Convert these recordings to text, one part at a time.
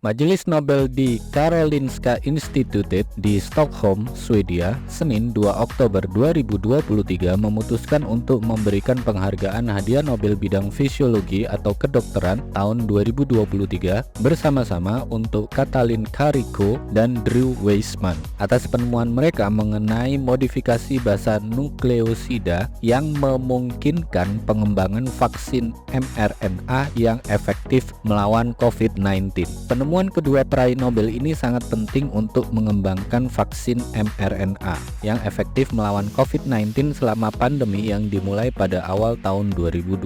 Majelis Nobel di Karolinska Institutet di Stockholm, Swedia, Senin 2 Oktober 2023 memutuskan untuk memberikan penghargaan hadiah Nobel bidang fisiologi atau kedokteran tahun 2023 bersama-sama untuk Katalin Karikó dan Drew Weissman atas penemuan mereka mengenai modifikasi basa nukleosida yang memungkinkan pengembangan vaksin mRNA yang efektif melawan COVID-19. Penemuan kedua peraih Nobel ini sangat penting untuk mengembangkan vaksin mRNA yang efektif melawan COVID-19 selama pandemi yang dimulai pada awal tahun 2020.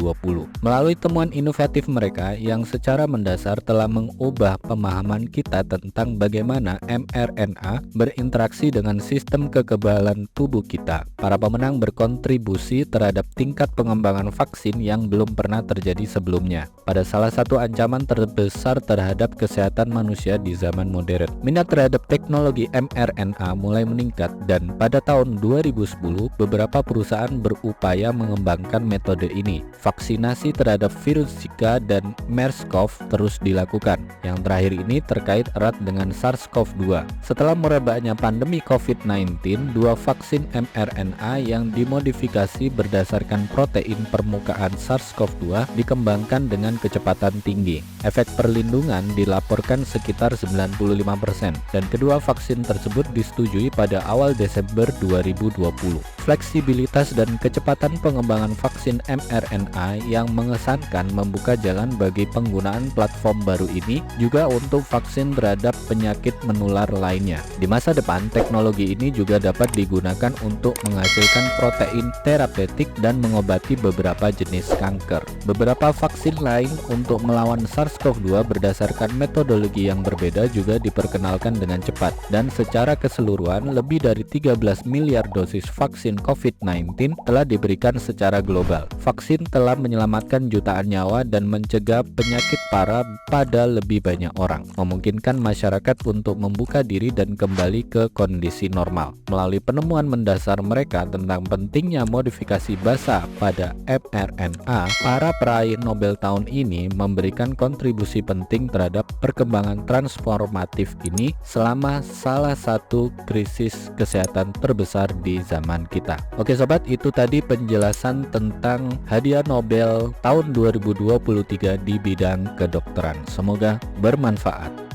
Melalui temuan inovatif mereka yang secara mendasar telah mengubah pemahaman kita tentang bagaimana mRNA berinteraksi dengan sistem kekebalan tubuh kita. Para pemenang berkontribusi terhadap tingkat pengembangan vaksin yang belum pernah terjadi sebelumnya pada salah satu ancaman terbesar terhadap kesehatan manusia di zaman modern. Minat terhadap teknologi mRNA mulai meningkat dan pada tahun 2010 beberapa perusahaan berupaya mengembangkan metode ini. Vaksinasi terhadap virus Zika dan MERS-CoV terus dilakukan. Yang terakhir ini terkait erat dengan SARS-CoV-2. Setelah merebaknya pandemi COVID-19, dua vaksin mRNA yang dimodifikasi berdasarkan protein permukaan SARS-CoV-2 dikembangkan dengan kecepatan tinggi. Efek perlindungan dilaporkan sekitar 95% dan kedua vaksin tersebut disetujui pada awal Desember 2020. Fleksibilitas dan kecepatan pengembangan vaksin mRNA yang mengesankan membuka jalan bagi penggunaan platform baru ini juga untuk vaksin terhadap penyakit menular lainnya. Di masa depan, teknologi ini juga dapat digunakan untuk menghasilkan protein terapeutik dan mengobati beberapa jenis kanker. Beberapa vaksin lain untuk melawan SARS-CoV-2 berdasarkan metodologi yang berbeda juga diperkenalkan dengan cepat dan secara keseluruhan lebih dari 13 miliar dosis vaksin COVID-19 telah diberikan secara global. Vaksin telah menyelamatkan jutaan nyawa dan mencegah penyakit parah pada lebih banyak orang, memungkinkan masyarakat untuk membuka diri dan kembali ke kondisi normal. Melalui penemuan mendasar mereka tentang pentingnya modifikasi basa pada mRNA, para peraih Nobel tahun ini memberikan kontribusi penting terhadap perkembangan transformatif ini selama salah satu krisis kesehatan terbesar di zaman kita. Oke sobat, itu tadi penjelasan tentang hadiah Nobel tahun 2023 di bidang kedokteran. Semoga bermanfaat.